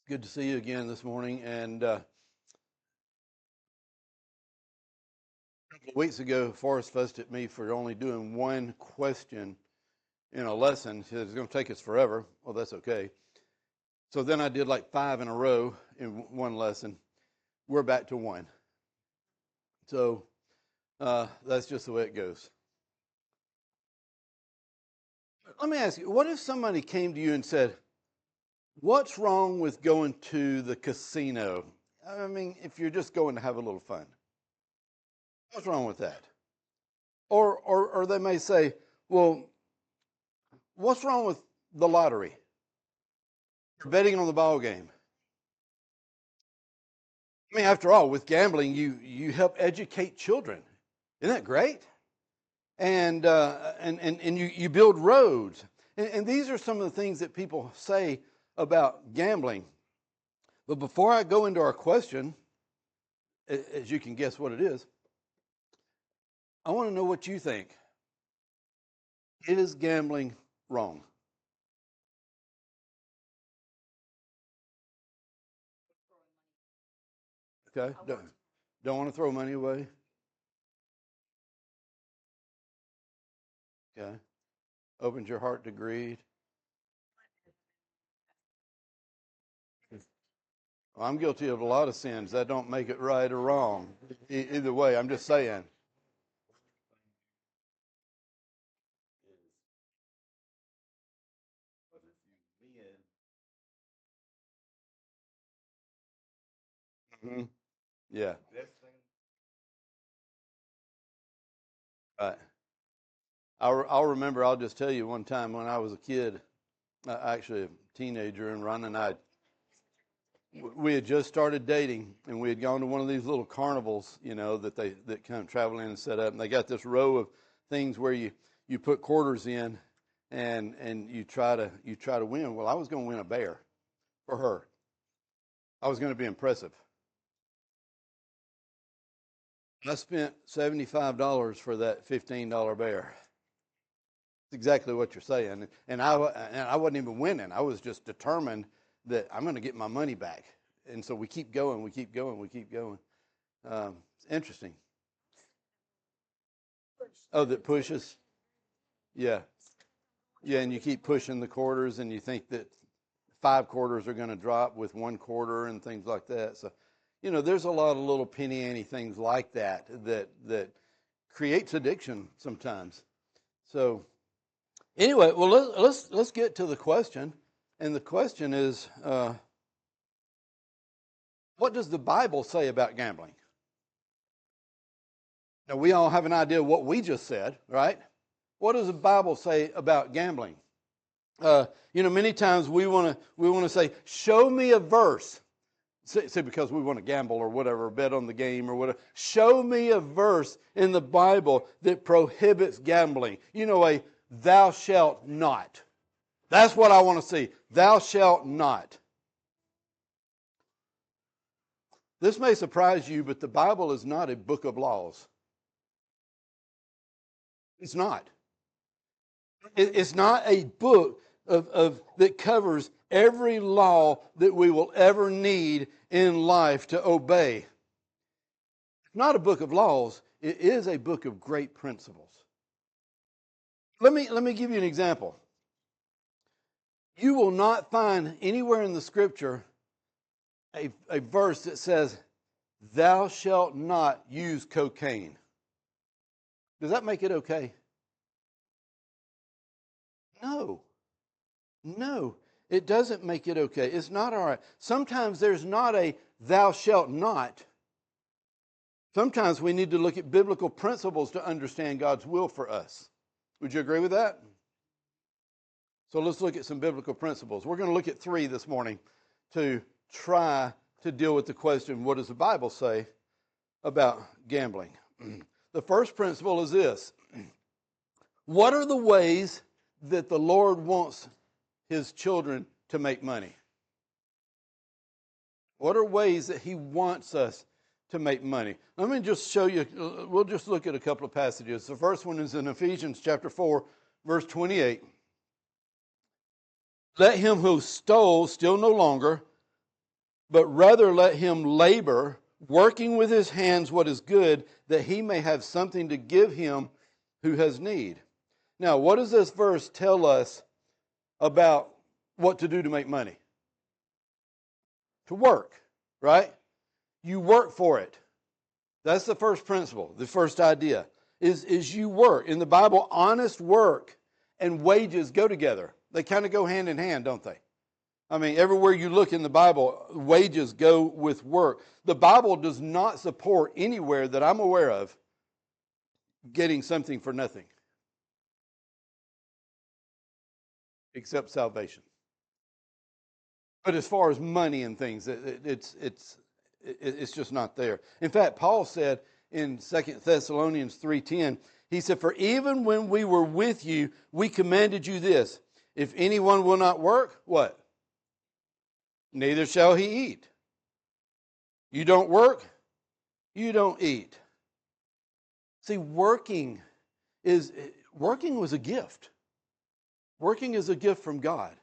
Good to see you again this morning. And a couple of weeks ago, Forrest fussed at me for only doing one question in a lesson. He said, it's going to take us forever. Well, that's okay. So then I did like 5 in a row in one lesson. We're back to one. So that's just the way it goes. Let me ask you, what if somebody came to you and said, what's wrong with going to the casino? I mean, if you're just going to have a little fun. What's wrong with that? Or they may say, well, what's wrong with the lottery? You're betting on the ball game. I mean, after all, with gambling, you help educate children. Isn't that great? And you build roads. And these are some of the things that people say about gambling. But before I go into our question, as you can guess what it is, I want to know what you think. Is gambling wrong? Okay? Don't want to throw money away? Okay. Opens your heart to greed? Well, I'm guilty of a lot of sins. That don't make it right or wrong. Either way, I'm just saying. Mm-hmm. Yeah. Right. I'll remember, I'll just tell you one time when I was a kid, actually a teenager, and Ron and I, we had just started dating, and we had gone to one of these little carnivals, that kind of travel in and set up, and they got this row of things where you put quarters in, and you try to win. Well, I was going to win a bear for her. I was going to be impressive. I spent $75 for that $15 bear. That's exactly what you're saying, and I wasn't even winning. I was just determined that I'm going to get my money back. And so we keep going, we keep going, we keep going. It's interesting. Oh, that pushes? Yeah. Yeah, and you keep pushing the quarters, and you think that 5 quarters are going to drop with 1 quarter and things like that. So, there's a lot of little penny ante things like that creates addiction sometimes. So, anyway, well, let's get to the question. And the question is, what does the Bible say about gambling? Now, we all have an idea of what we just said, right? What does the Bible say about gambling? Many times we want to say, show me a verse. Say because we want to gamble or whatever, bet on the game or whatever. Show me a verse in the Bible that prohibits gambling. A thou shalt not. That's what I want to see. Thou shalt not. This may surprise you, but the Bible is not a book of laws. It's not. It's not a book of that covers every law that we will ever need in life to obey. It's not a book of laws. It is a book of great principles. Let me give you an example. You will not find anywhere in the Scripture a verse that says, thou shalt not use cocaine. Does that make it okay? No, it doesn't make it okay. It's not all right. Sometimes there's not a thou shalt not. Sometimes we need to look at biblical principles to understand God's will for us. Would you agree with that? So let's look at some biblical principles. We're going to look at 3 this morning to try to deal with the question, what does the Bible say about gambling? The first principle is this. What are the ways that the Lord wants His children to make money? What are ways that He wants us to make money? Let me just show you, we'll just look at a couple of passages. The first one is in Ephesians chapter 4, verse 28. Let him who stole steal no longer, but rather let him labor, working with his hands what is good, that he may have something to give him who has need. Now, what does this verse tell us about what to do to make money? To work, right? You work for it. That's the first principle, the first idea, is you work. In the Bible, honest work and wages go together. They kind of go hand in hand, don't they? I mean, everywhere you look in the Bible, wages go with work. The Bible does not support anywhere that I'm aware of getting something for nothing, except salvation. But as far as money and things, it's just not there. In fact, Paul said in 2 Thessalonians 3:10, he said, "For even when we were with you, we commanded you this, if anyone will not work," what? "Neither shall he eat." You don't work, you don't eat. See, working was a gift. Working is a gift from God.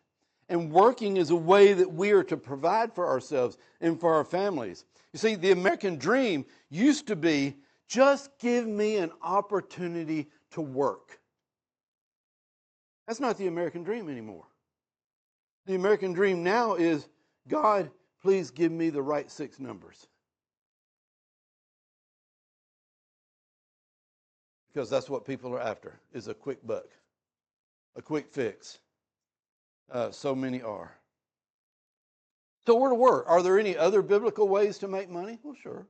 And working is a way that we are to provide for ourselves and for our families. You see, the American dream used to be, just give me an opportunity to work. That's not the American dream anymore. The American dream now is, God, please give me the right 6 numbers. Because that's what people are after, is a quick buck, a quick fix. So many are. So we're to work. Are there any other biblical ways to make money? Well, sure.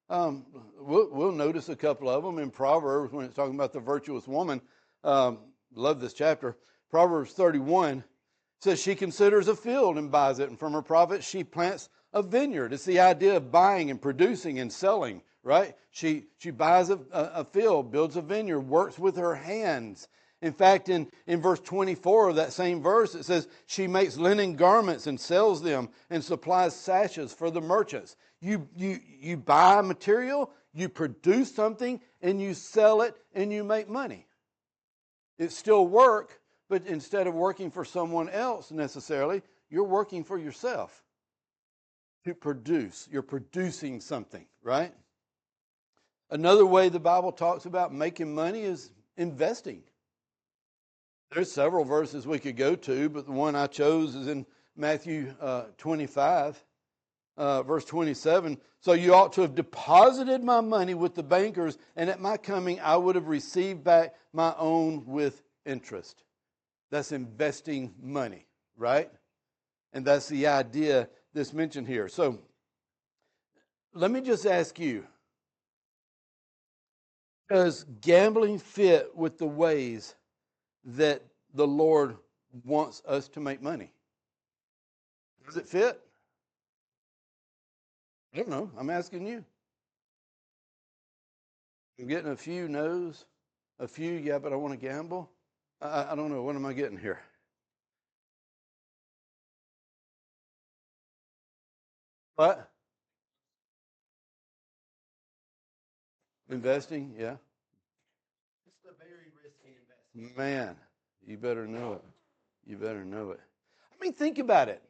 We'll notice a couple of them in Proverbs when it's talking about the virtuous woman. Love this chapter. Proverbs 31 says she considers a field and buys it, and from her profits she plants a vineyard. It's the idea of buying and producing and selling, right? She buys a field, builds a vineyard, works with her hands. In fact, in verse 24 of that same verse, it says, she makes linen garments and sells them and supplies sashes for the merchants. You buy material, you produce something, and you sell it, and you make money. It's still work, but instead of working for someone else necessarily, you're working for yourself to produce. You're producing something, right? Another way the Bible talks about making money is investing. There's several verses we could go to, but the one I chose is in Matthew 25, verse 27. So you ought to have deposited my money with the bankers, and at my coming I would have received back my own with interest. That's investing money, right? And that's the idea that's mentioned here. So let me just ask you, does gambling fit with the ways that the Lord wants us to make money? Does it fit? I don't know. I'm asking you. I'm getting a few no's, a few, yeah, but I want to gamble. I don't know. What am I getting here? What? Investing? Yeah. It's a very risky investment. Man, you better know it. You better know it. I mean, think about it.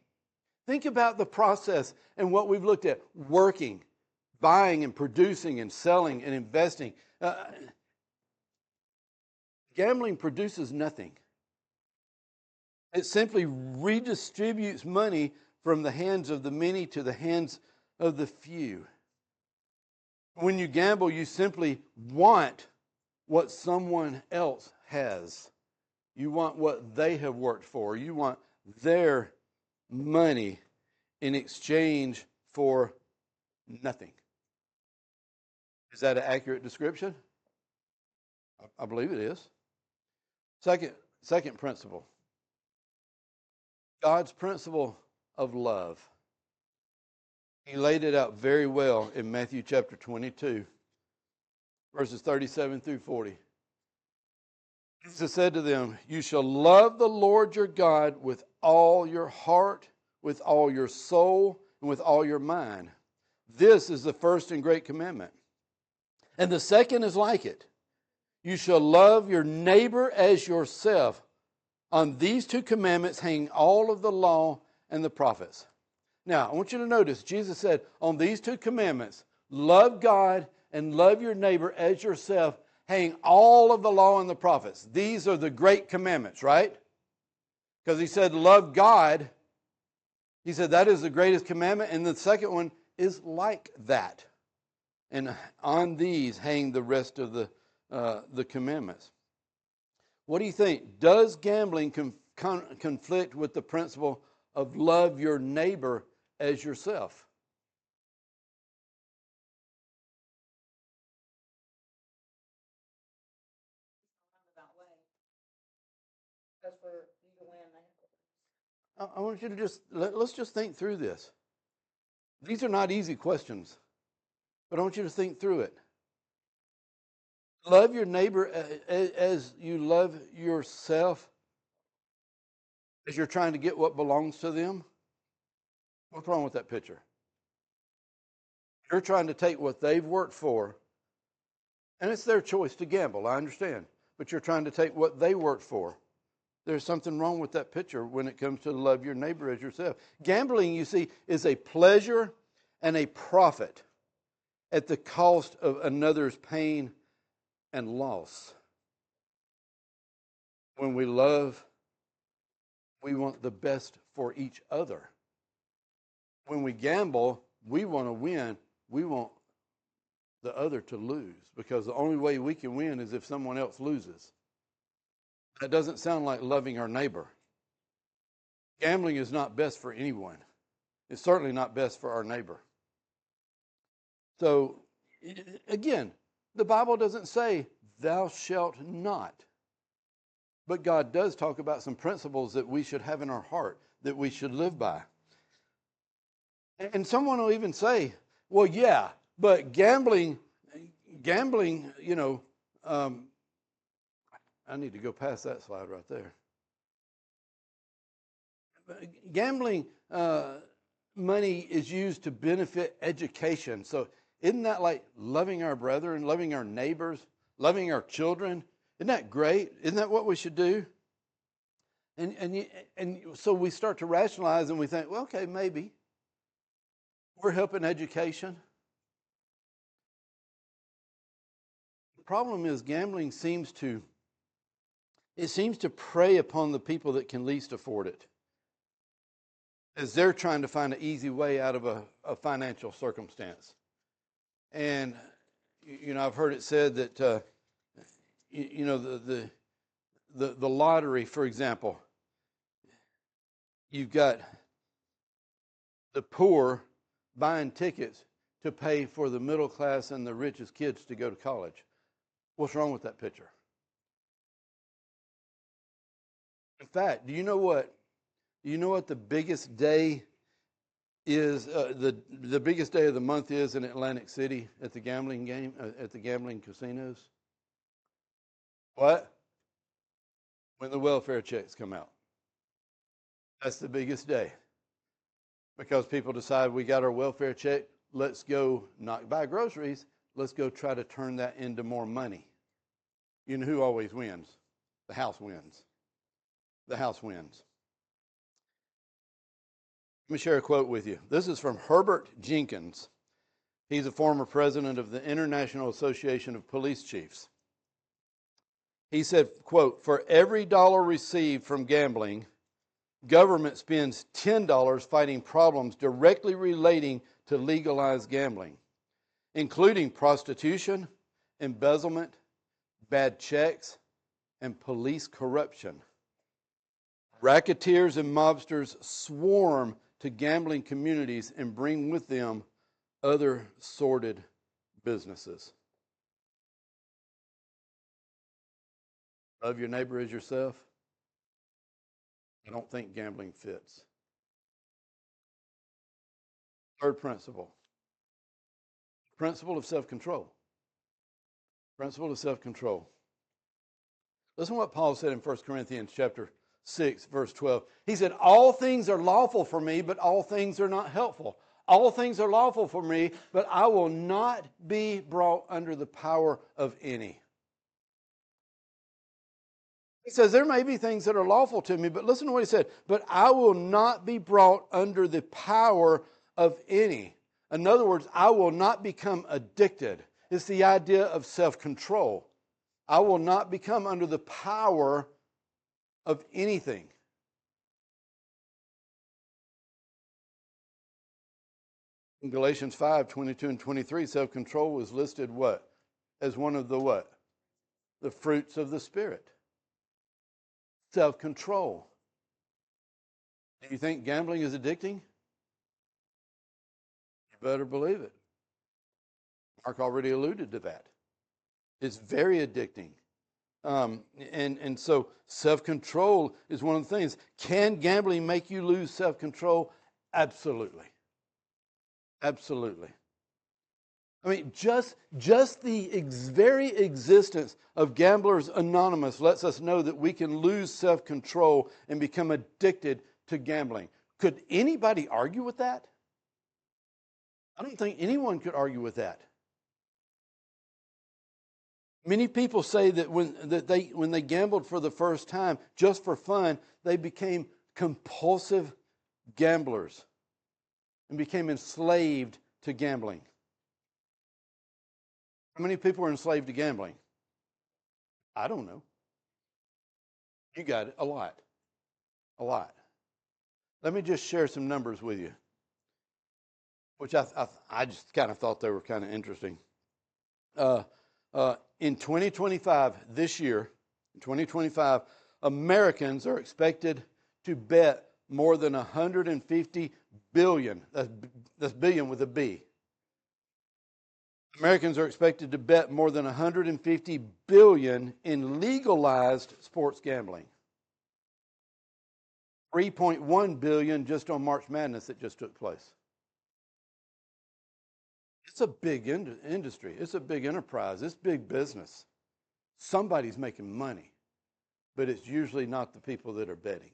Think about the process and what we've looked at. Working, buying and producing and selling and investing. Gambling produces nothing. It simply redistributes money from the hands of the many to the hands of the few. When you gamble, you simply want what someone else has. You want what they have worked for. You want their money in exchange for nothing. Is that an accurate description? I believe it is. Second principle. God's principle of love. He laid it out very well in Matthew chapter 22, verses 37 through 40. Jesus said to them, you shall love the Lord your God with all your heart, with all your soul, and with all your mind. This is the first and great commandment. And the second is like it. You shall love your neighbor as yourself. On these 2 commandments hang all of the law and the prophets. Now, I want you to notice, Jesus said, on these two commandments, love God and love your neighbor as yourself, hang all of the law and the prophets. These are the great commandments, right? Because he said, love God. He said, that is the greatest commandment. And the second one is like that. And on these hang the rest of the commandments. What do you think? Does gambling conflict with the principle of love your neighbor as yourself? I want you to let's just think through this. These are not easy questions, but I want you to think through it. Love your neighbor as you love yourself, as you're trying to get what belongs to them. What's wrong with that picture? You're trying to take what they've worked for, and it's their choice to gamble, I understand, but you're trying to take what they worked for. There's something wrong with that picture when it comes to love your neighbor as yourself. Gambling, you see, is a pleasure and a profit at the cost of another's pain and loss. When we love, we want the best for each other. When we gamble, we want to win. We want the other to lose, because the only way we can win is if someone else loses. That doesn't sound like loving our neighbor. Gambling is not best for anyone. It's certainly not best for our neighbor. So, again, the Bible doesn't say, thou shalt not. But God does talk about some principles that we should have in our heart, that we should live by. And someone will even say, well, yeah, but gambling, I need to go past that slide right there. Gambling money is used to benefit education. So isn't that like loving our brethren, loving our neighbors, loving our children? Isn't that great? Isn't that what we should do? And so we start to rationalize and we think, well, okay, maybe. We're helping education. The problem is gambling seems to prey upon the people that can least afford it, as they're trying to find an easy way out of a financial circumstance. And, I've heard it said that, the lottery, for example, you've got the poor buying tickets to pay for the middle class and the richest kids to go to college. What's wrong with that picture? In fact, do you know what the biggest day is? The biggest day of the month is in Atlantic City at the gambling at the gambling casinos. What? When the welfare checks come out. That's the biggest day, because people decide we got our welfare check. Let's go not buy groceries. Let's go try to turn that into more money. You know who always wins? The house wins. The house wins. Let me share a quote with you. This is from Herbert Jenkins. He's a former president of the International Association of Police Chiefs. He said, quote, for every dollar received from gambling, government spends $10 fighting problems directly relating to legalized gambling, including prostitution, embezzlement, bad checks, and police corruption. Racketeers and mobsters swarm to gambling communities and bring with them other sordid businesses. Love your neighbor as yourself. I don't think gambling fits. Third principle. Principle of self-control. Principle of self-control. Listen to what Paul said in 1 Corinthians chapter 6, verse 12. He said, all things are lawful for me, but all things are not helpful. All things are lawful for me, but I will not be brought under the power of any. He says, there may be things that are lawful to me, but listen to what he said. But I will not be brought under the power of any. In other words, I will not become addicted. It's the idea of self-control. I will not become under the power of anything. In Galatians 5, 22 and 23, self-control was listed what? As one of the what? The fruits of the Spirit. Self-control. Do you think gambling is addicting? You better believe it. Mark already alluded to that. It's very addicting. And so self-control is one of the things. Can gambling make you lose self-control? Absolutely. Absolutely. I mean, just the very existence of Gamblers Anonymous lets us know that we can lose self-control and become addicted to gambling. Could anybody argue with that? I don't think anyone could argue with that. Many people say that when they gambled for the first time, just for fun, they became compulsive gamblers and became enslaved to gambling. How many people are enslaved to gambling? I don't know. You got it. A lot. A lot. Let me just share some numbers with you, which I just kind of thought they were kind of interesting. In 2025, this year, in 2025, Americans are expected to bet more than 150 billion. That's billion with a B. Americans are expected to bet more than 150 billion in legalized sports gambling. 3.1 billion just on March Madness that just took place. It's a big industry. It's a big enterprise. It's big business. Somebody's making money, but it's usually not the people that are betting.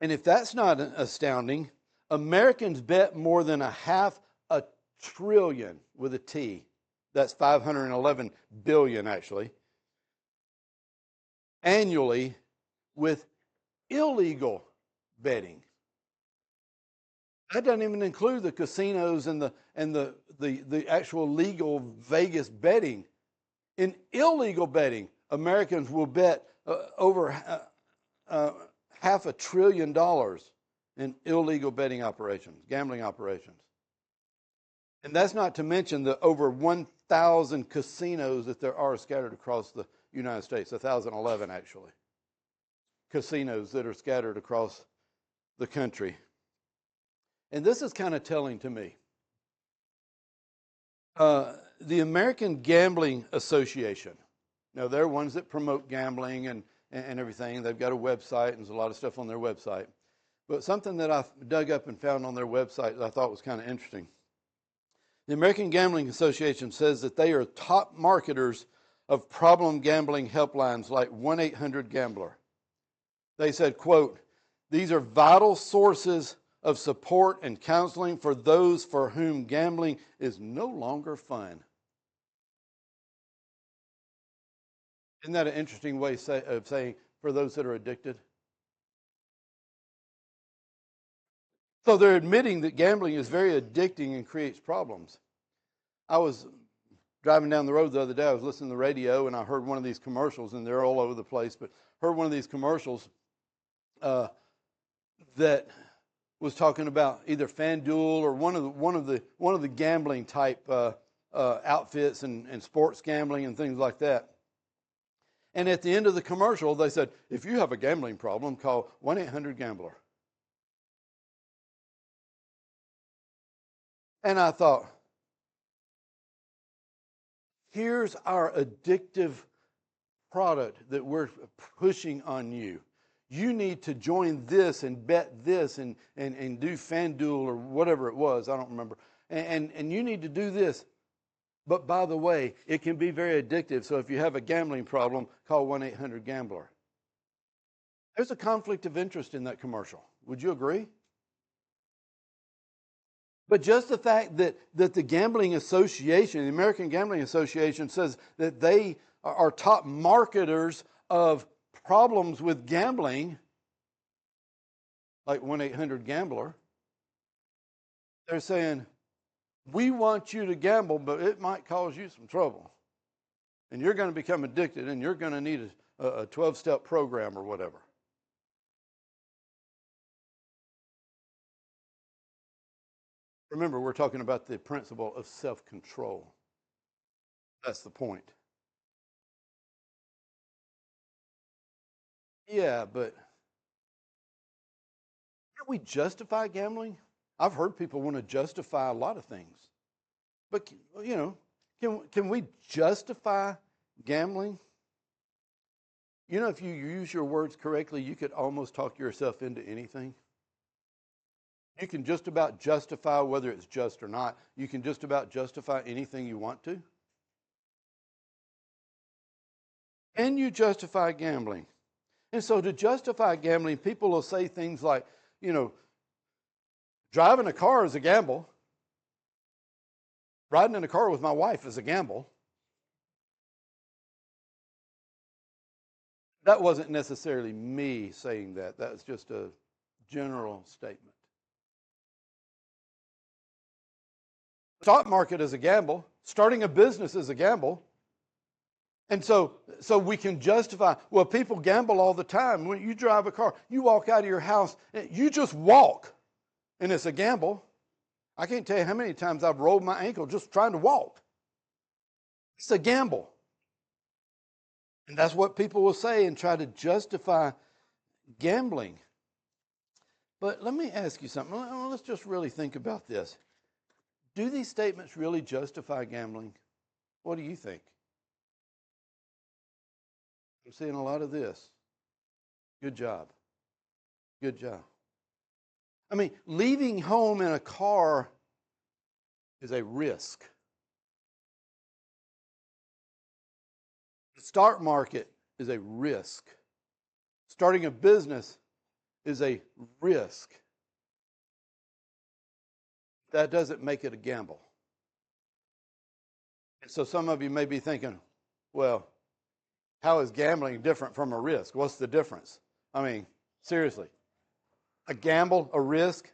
And if that's not astounding, Americans bet more than $500 billion with a T. That's 511 billion actually. Annually with illegal betting. That doesn't even include the casinos and the actual legal Vegas betting. In illegal betting, Americans will bet over $500 billion in illegal betting operations, gambling operations. And that's not to mention the over 1,000 casinos that there are scattered across the United States, 1,011 actually, casinos that are scattered across the country. And this is kind of telling to me. The American Gambling Association, now they're ones that promote gambling and everything. They've got a website and there's a lot of stuff on their website. But something that I dug up and found on their website that I thought was kind of interesting. The American Gambling Association says that they are top marketers of problem gambling helplines like 1-800-GAMBLER. They said, quote, "These are vital sources of support and counseling for those for whom gambling is no longer fun." Isn't that an interesting way of saying for those that are addicted? So they're admitting that gambling is very addicting and creates problems. I was driving down the road the other day. I was listening to the radio and I heard one of these commercials, and they're all over the place, but heard one of these commercials that was talking about either FanDuel or one of the gambling type outfits and sports gambling and things like that. And at the end of the commercial, they said, if you have a gambling problem, call 1-800-GAMBLER. And I thought, here's our addictive product that we're pushing on you. You need to join this and bet this and do FanDuel or whatever it was. I don't remember. And you need to do this. But by the way, it can be very addictive. So if you have a gambling problem, call 1-800-GAMBLER. There's a conflict of interest in that commercial. Would you agree? But just the fact that the Gambling Association, the American Gambling Association, says that they are top marketers of problems with gambling, like 1-800-GAMBLER, they're saying, we want you to gamble, but it might cause you some trouble. And you're going to become addicted, and you're going to need a 12-step program or whatever. Remember, we're talking about the principle of self-control. That's the point. Yeah, but can't we justify gambling? I've heard people want to justify a lot of things. But, can we justify gambling? You know, if you use your words correctly, you could almost talk yourself into anything. You can just about justify whether it's just or not. You can just about justify anything you want to. Can you justify gambling? And so to justify gambling, people will say things like, driving a car is a gamble. Riding in a car with my wife is a gamble. That wasn't necessarily me saying that. That was just a general statement. Stock market is a gamble. Starting a business is a gamble. And so we can justify, well, people gamble all the time. When you drive a car, you walk out of your house, you just walk, and it's a gamble. I can't tell you how many times I've rolled my ankle just trying to walk. It's a gamble. And that's what people will say and try to justify gambling. But let me ask you something. Let's just really think about this. Do these statements really justify gambling? What do you think? I'm seeing a lot of this. Good job. Good job. I mean, leaving home in a car is a risk. The stock market is a risk. Starting a business is a risk. That doesn't make it a gamble. And so some of you may be thinking, well, how is gambling different from a risk? What's the difference? I mean, seriously. A gamble, a risk?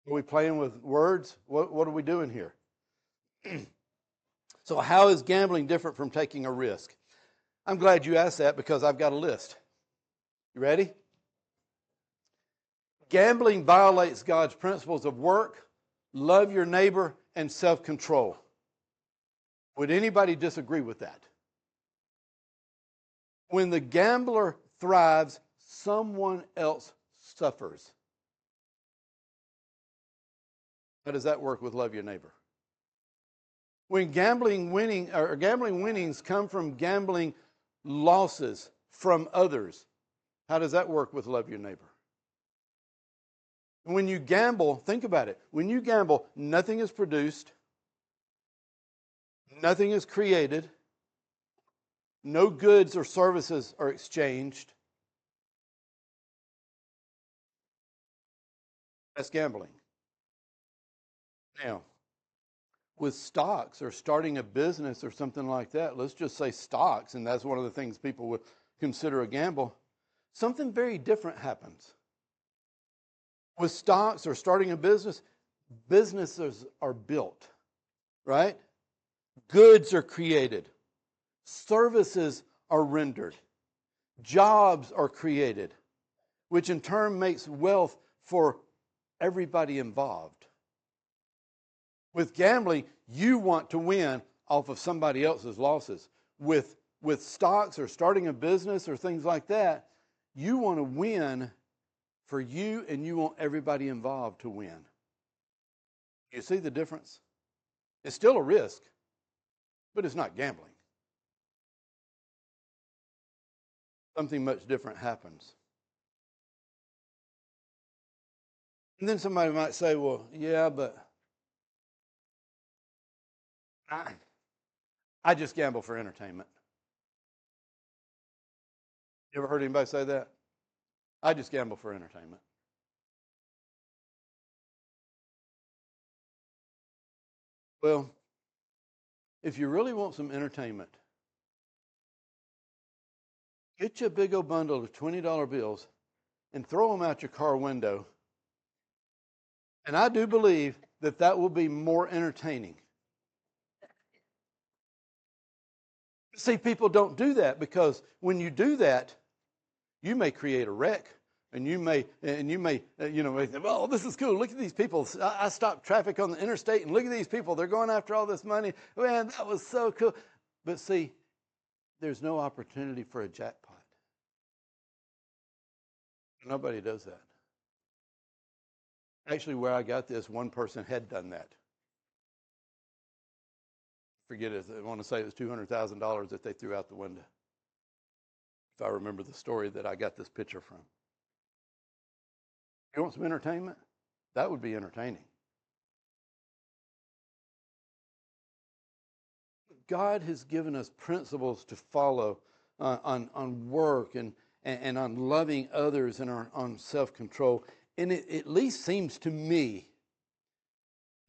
Are we playing with words? What are we doing here? So how is gambling different from taking a risk? I'm glad you asked that because I've got a list. You ready? Gambling violates God's principles of work, love your neighbor, and self-control. Would anybody disagree with that? When the gambler thrives, someone else suffers. How does that work with love your neighbor? When gambling winnings come from gambling losses from others, how does that work with love your neighbor? When you gamble, think about it. When you gamble, nothing is produced, nothing is created, no goods or services are exchanged. That's gambling. Now, with stocks or starting a business or something like that, let's just say stocks, and that's one of the things people would consider a gamble, something very different happens. With stocks or starting a business, businesses are built, right? Goods are created. Services are rendered. Jobs are created, which in turn makes wealth for everybody involved. With gambling, you want to win off of somebody else's losses. With stocks or starting a business or things like that, you want to win for you and you want everybody involved to win. You see the difference? It's still a risk, but it's not gambling. Something much different happens. And then somebody might say, well, yeah, but I just gamble for entertainment. You ever heard anybody say that? I just gamble for entertainment. Well, if you really want some entertainment, get you a big old bundle of $20 bills and throw them out your car window. And I do believe that that will be more entertaining. See, people don't do that because when you do that, you may create a wreck. And you may, oh, this is cool. Look at these people. I stopped traffic on the interstate, and look at these people. They're going after all this money. Man, that was so cool. But see, there's no opportunity for a jackpot. Nobody does that. Actually, where I got this, one person had done that. Forget it. I want to say it was $200,000 that they threw out the window. If I remember the story that I got this picture from. You want some entertainment? That would be entertaining. God has given us principles to follow on work and on loving others and on self-control. And it at least seems to me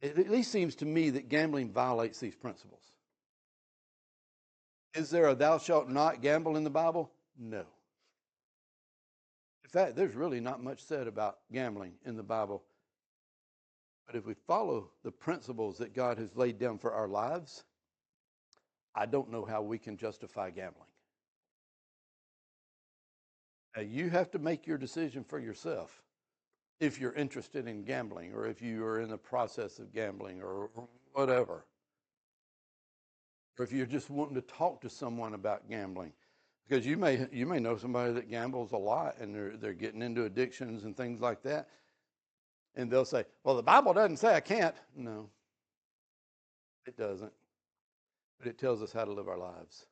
that gambling violates these principles. Is there a thou shalt not gamble in the Bible? No. In fact, there's really not much said about gambling in the Bible. But if we follow the principles that God has laid down for our lives, I don't know how we can justify gambling. Now, you have to make your decision for yourself if you're interested in gambling or if you are in the process of gambling or whatever. Or if you're just wanting to talk to someone about gambling. Because you may know somebody that gambles a lot and they're getting into addictions and things like that. And they'll say, well, the Bible doesn't say I can't. No, it doesn't. But it tells us how to live our lives.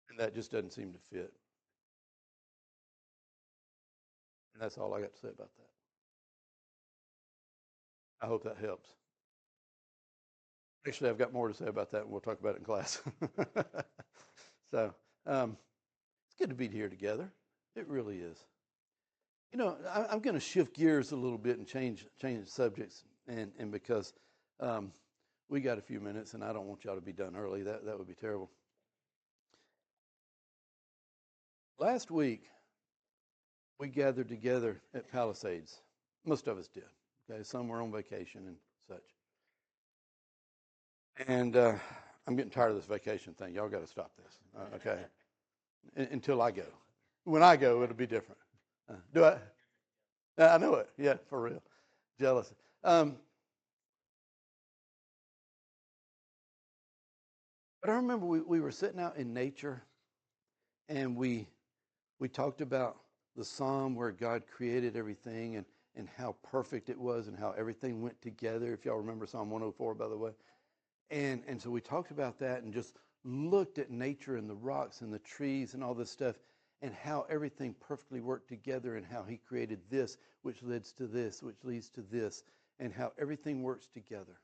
And that just doesn't seem to fit. And that's all I got to say about that. I hope that helps. Actually, I've got more to say about that, and we'll talk about it in class. So, it's good to be here together. It really is. You know, I'm going to shift gears a little bit and change subjects, and because we got a few minutes, and I don't want y'all to be done early. That would be terrible. Last week, we gathered together at Palisades. Most of us did. Okay, some were on vacation and such. And I'm getting tired of this vacation thing. Y'all got to stop this. Okay, until I go. When I go, it'll be different. Do I? I know it. Yeah, for real. Jealous. But I remember we were sitting out in nature, and we talked about the psalm where God created everything and how perfect it was and how everything went together. If y'all remember Psalm 104, by the way. And so we talked about that and just looked at nature and the rocks and the trees and all this stuff and how everything perfectly worked together and how he created this, which leads to this, which leads to this, and how everything works together.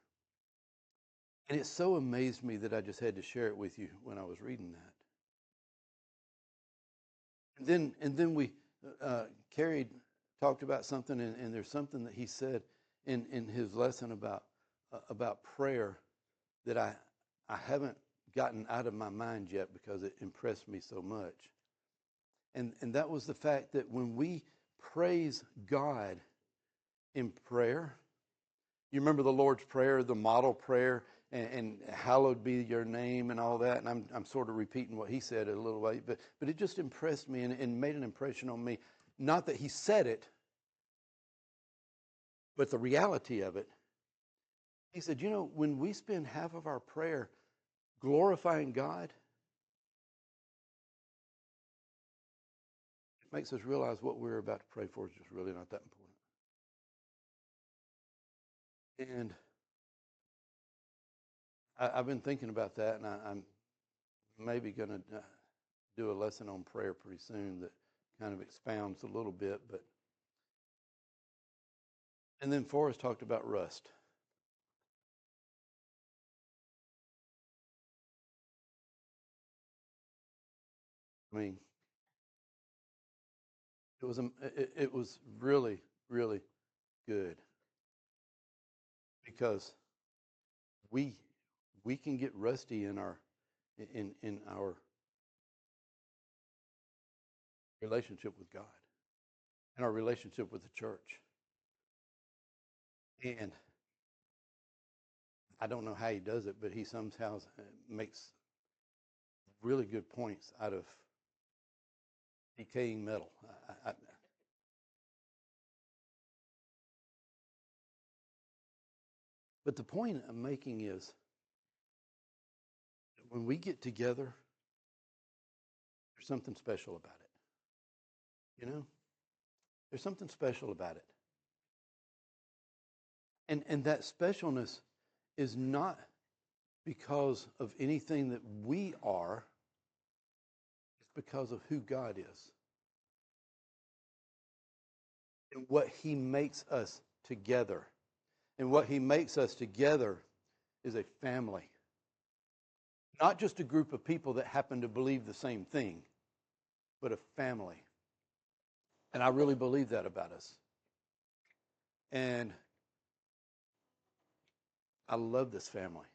And it so amazed me that I just had to share it with you when I was reading that. And then we talked about something, and there's something that he said in his lesson about prayer that I haven't gotten out of my mind yet because it impressed me so much. And that was the fact that when we praise God in prayer, you remember the Lord's Prayer, the model prayer, and hallowed be your name and all that. And I'm sort of repeating what he said a little way, but it just impressed me and made an impression on me. Not that he said it, but the reality of it. He said, you know, when we spend half of our prayer glorifying God, it makes us realize what we're about to pray for is just really not that important. And I've been thinking about that, and I'm maybe going to do a lesson on prayer pretty soon that kind of expounds a little bit. And then Forrest talked about rust. I mean, it was really, really good because we we can get rusty in our relationship with God and our relationship with the church. And I don't know how he does it, but he somehow makes really good points out of decaying metal. But the point I'm making is that when we get together, there's something special about it. You know? There's something special about it. And that specialness is not because of anything that we are, it's because of who God is and what he makes us together. And what he makes us together is a family. Not just a group of people that happen to believe the same thing, but a family. And I really believe that about us. And I love this family.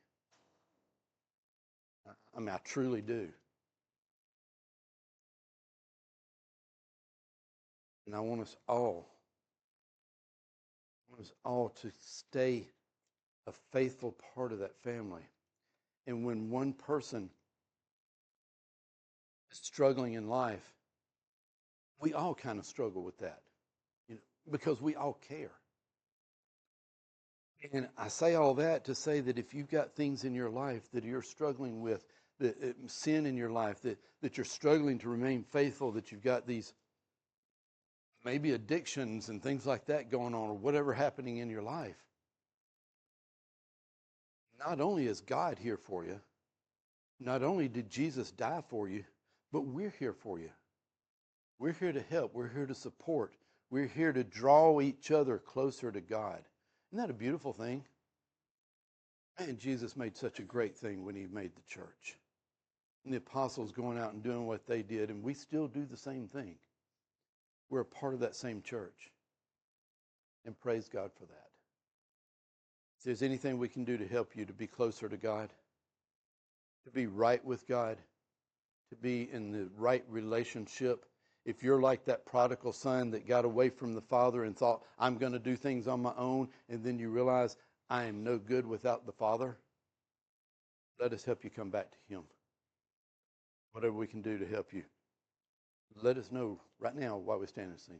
I mean, I truly do. And I want us all to stay a faithful part of that family. And when one person is struggling in life, we all kind of struggle with that, because we all care. And I say all that to say that if you've got things in your life that you're struggling with, sin in your life, that you're struggling to remain faithful, that you've got these maybe addictions and things like that going on, or whatever happening in your life, not only is God here for you, not only did Jesus die for you, but we're here for you. We're here to help. We're here to support. We're here to draw each other closer to God. Isn't that a beautiful thing? And Jesus made such a great thing when he made the church. And the apostles going out and doing what they did, and we still do the same thing. We're a part of that same church. And praise God for that. If there's anything we can do to help you to be closer to God, to be right with God, to be in the right relationship, if you're like that prodigal son that got away from the father and thought, I'm going to do things on my own, and then you realize, I am no good without the Father, let us help you come back to him. Whatever we can do to help you, let us know right now while we stand and sing.